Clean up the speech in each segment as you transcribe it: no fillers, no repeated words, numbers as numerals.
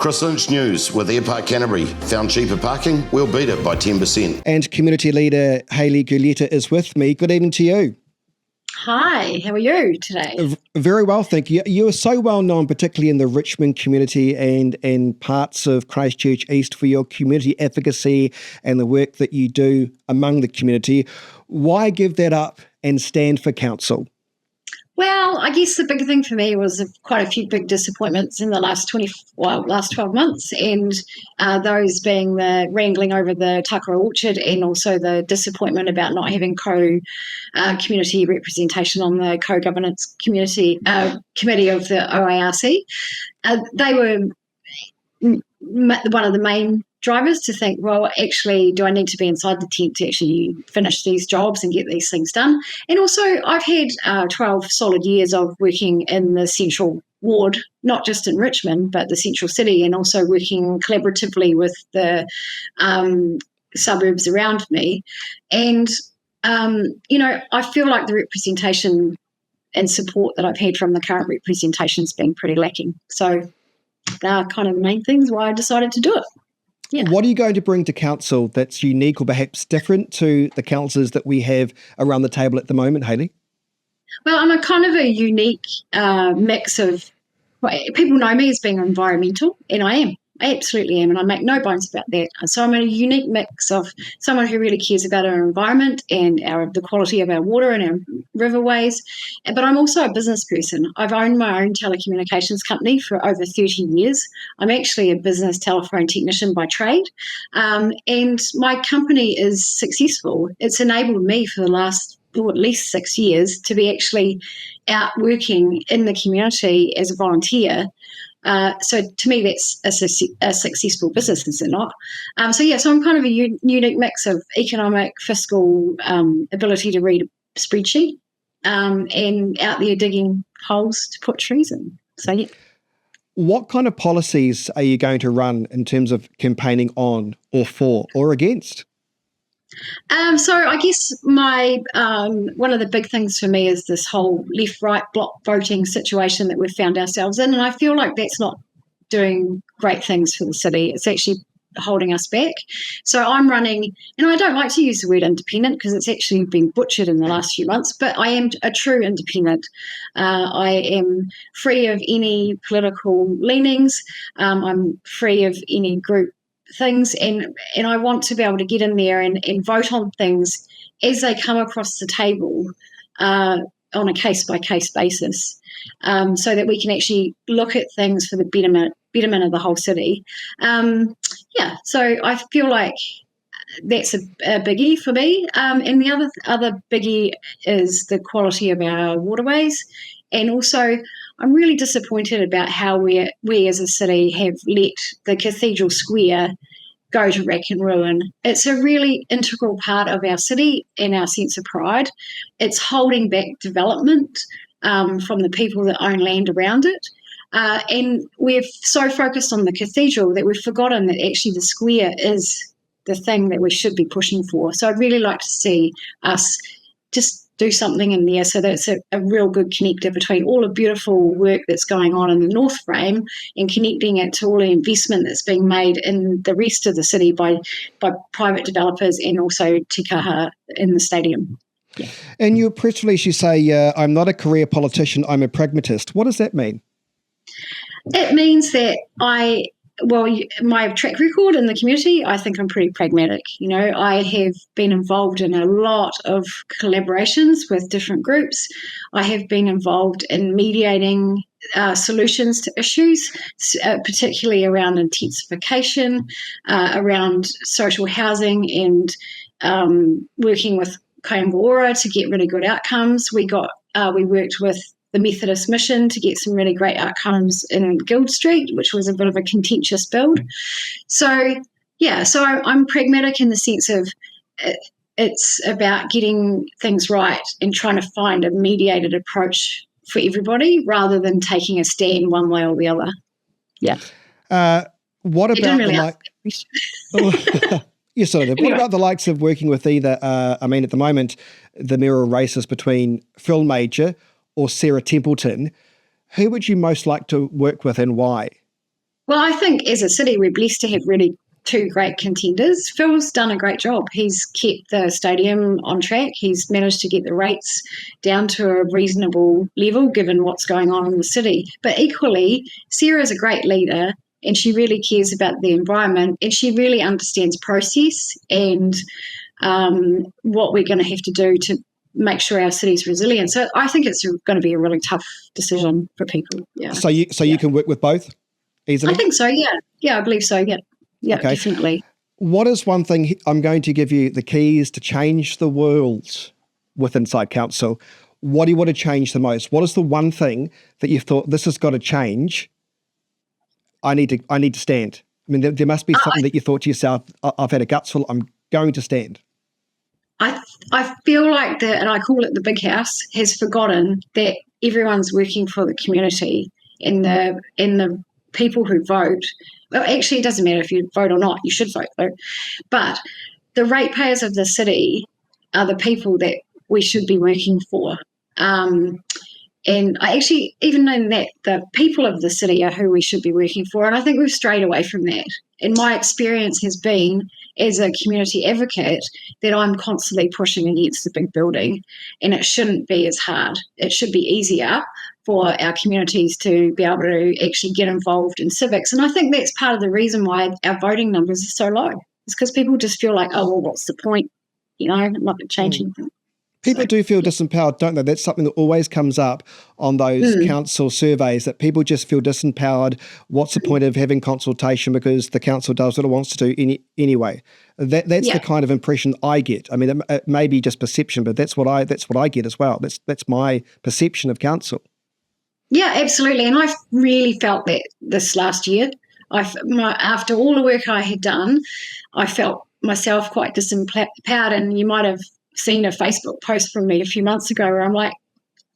Christchurch News with Airpark Canterbury. Found cheaper parking? We'll beat it by 10%. And community leader Hayley Guleta is with me. Good evening to you. Hi, how are you today? Very well, thank you. You are so well known, particularly in the Richmond community and parts of Christchurch East, for your community advocacy and the work that you do among the community. Why give that up and stand for council? Well, I guess the big thing for me was quite a few big disappointments in the last 12 months, and those being the wrangling over the Takara Orchard and also the disappointment about not having community representation on the co-governance committee of the OARC. They were one of the main drivers to think, well, actually, do I need to be inside the tent to actually finish these jobs and get these things done? And also, I've had 12 solid years of working in the central ward, not just in Richmond, but the central city, and also working collaboratively with the suburbs around me. And, I feel like the representation and support that I've had from the current representation has been pretty lacking. So they are kind of the main things why I decided to do it. Yeah. What are you going to bring to council that's unique or perhaps different to the councillors that we have around the table at the moment, Hayley? Well, I'm a kind of a unique mix of, people know me as being environmental, and I am. I absolutely am, and I make no bones about that. So I'm a unique mix of someone who really cares about our environment and the quality of our water and our riverways, but I'm also a business person. I've owned my own telecommunications company for over 30 years. I'm actually a business telephone technician by trade, and my company is successful. It's enabled me for the last at least 6 years to be actually out working in the community as a volunteer. So to me, that's a successful business, is it not? So I'm kind of a unique mix of economic, fiscal ability to read a spreadsheet and out there digging holes to put trees in. So, yeah. What kind of policies are you going to run in terms of campaigning on or for or against? So I guess my one of the big things for me is this whole left-right block voting situation that we've found ourselves in, and I feel like that's not doing great things for the city. It's actually holding us back. So I'm running, and I don't like to use the word independent because it's actually been butchered in the last few months, but I am a true independent. I am free of any political leanings. I'm free of any group things, and I want to be able to get in there and vote on things as they come across the table on a case-by-case basis, so that we can actually look at things for the betterment of the whole city. So I feel like that's a biggie for me. And the other biggie is the quality of our waterways. And also, I'm really disappointed about how we as a city have let the Cathedral Square go to wreck and ruin. It's a really integral part of our city and our sense of pride. It's holding back development from the people that own land around it. And we're so focused on the cathedral that we've forgotten that actually the square is the thing that we should be pushing for. So I'd really like to see us just do something in there so that it's a real good connector between all the beautiful work that's going on in the North Frame and connecting it to all the investment that's being made in the rest of the city by private developers and also Te Kaha in the stadium. Yeah. In your press release, you say, I'm not a career politician, I'm a pragmatist. What does that mean? It means that my track record in the community, I think I'm pretty pragmatic. I have been involved in a lot of collaborations with different groups. I have been involved in mediating solutions to issues, particularly around intensification, around social housing, and working with Kaingaora to get really good outcomes. We worked with the Methodist Mission to get some really great outcomes in Guild Street, which was a bit of a contentious build. So I'm pragmatic in the sense of it's about getting things right and trying to find a mediated approach for everybody rather than taking a stand one way or the other. Yeah. What about Yes, sort of. What about the likes of working with either, at the moment, the mayoral races between Phil Major or Sarah Templeton? Who would you most like to work with and why? Well, I think as a city, we're blessed to have really two great contenders. Phil's done a great job. He's kept the stadium on track. He's managed to get the rates down to a reasonable level given what's going on in the city. But equally, Sarah's a great leader and she really cares about the environment and she really understands process and what we're going to have to do to make sure our city's resilient. So I think it's going to be a really tough decision for people. Yeah. So you can work with both easily? I think so, yeah. Yeah, I believe so, yeah. Yeah, okay. Definitely. What is one thing, I'm going to give you the keys to change the world with Inside Council. What do you want to change the most? What is the one thing that you thought, this has got to change? I need to stand. I mean, there must be something that you thought to yourself, I've had a gutsful, I'm going to stand. I feel like and I call it the big house, has forgotten that everyone's working for the community and the people who vote. Well, actually, it doesn't matter if you vote or not. You should vote, though. But the ratepayers of the city are the people that we should be working for. And I actually even know that the people of the city are who we should be working for. And I think we've strayed away from that. And my experience has been, as a community advocate, that I'm constantly pushing against the big building. And it shouldn't be as hard. It should be easier for our communities to be able to actually get involved in civics. And I think that's part of the reason why our voting numbers are so low. It's because people just feel like, oh, well, what's the point? I'm not going to change anything. People do feel disempowered, don't they? That's something that always comes up on those council surveys, that people just feel disempowered. What's the point of having consultation because the council does what it wants to do anyway? That's the kind of impression I get. I mean, it may be just perception, but that's what I get as well. That's my perception of council. Yeah, absolutely. And I've really felt that this last year. After all the work I had done, I felt myself quite disempowered. And you might have seen a Facebook post from me a few months ago where I'm like,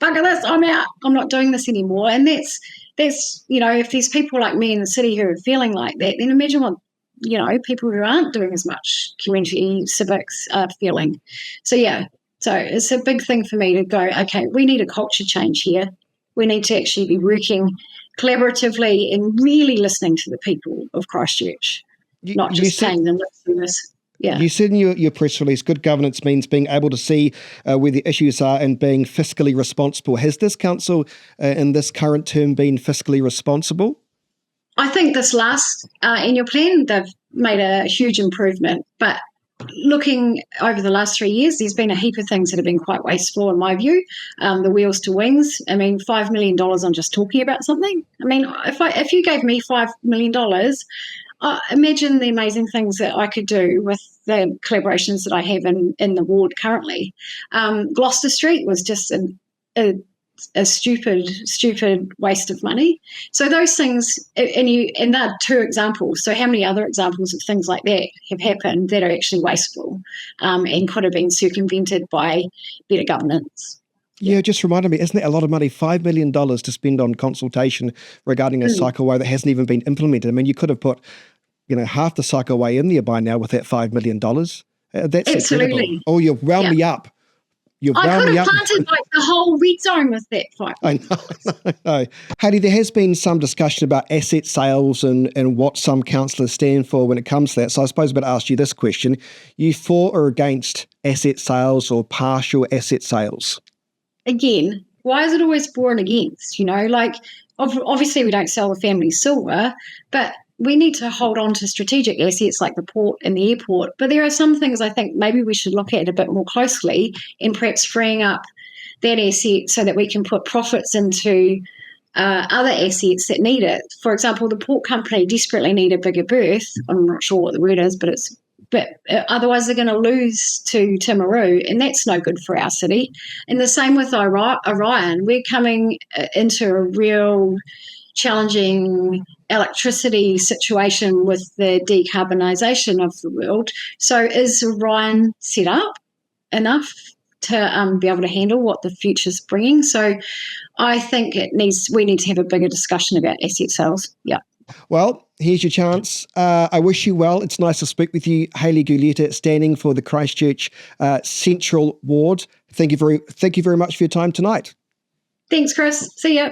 bugger this, I'm out. I'm not doing this anymore. And that's if there's people like me in the city who are feeling like that, then imagine what, people who aren't doing as much community civics are feeling. So it's a big thing for me to go, okay, we need a culture change here. We need to actually be working collaboratively and really listening to the people of Christchurch, not just paying them lip service. Yeah. You said in your press release, good governance means being able to see where the issues are and being fiscally responsible. Has this council in this current term been fiscally responsible? I think this last annual plan, they've made a huge improvement. But looking over the last 3 years, there's been a heap of things that have been quite wasteful in my view. The wheels to wings. I mean, $5 million on just talking about something. I mean, if you gave me $5 million, imagine the amazing things that I could do with the collaborations that I have in the ward currently. Gloucester Street was just a stupid waste of money. So those things, and there are two examples. So how many other examples of things like that have happened that are actually wasteful and could have been circumvented by better governance? Yeah, just reminded me, isn't that a lot of money, $5 million to spend on consultation regarding a cycleway that hasn't even been implemented? I mean, you could have put, half the cycleway in there by now with that $5 million. That's absolutely incredible. Oh, you've wound me up. I could have planted the whole red zone with that fight. I know. Hattie, there has been some discussion about asset sales and what some councillors stand for when it comes to that. So I suppose I'm going to ask you this question. You for or against asset sales or partial asset sales? Again, why is it always for and against? Obviously we don't sell the family silver, but we need to hold on to strategic assets like the port and the airport. But there are some things I think maybe we should look at a bit more closely and perhaps freeing up that asset so that we can put profits into other assets that need it. For example, the port company desperately need a bigger berth. I'm not sure what the word is, but otherwise they're going to lose to Timaru, and that's no good for our city. And the same with Orion. We're coming into a real challenging electricity situation with the decarbonisation of the world. So is Orion set up enough to be able to handle what the future's bringing? So I think we need to have a bigger discussion about asset sales. Yeah. Well, here's your chance. I wish you well. It's nice to speak with you, Hayley Guleta, standing for the Christchurch Central Ward. Thank you very much for your time tonight. Thanks, Chris. See ya.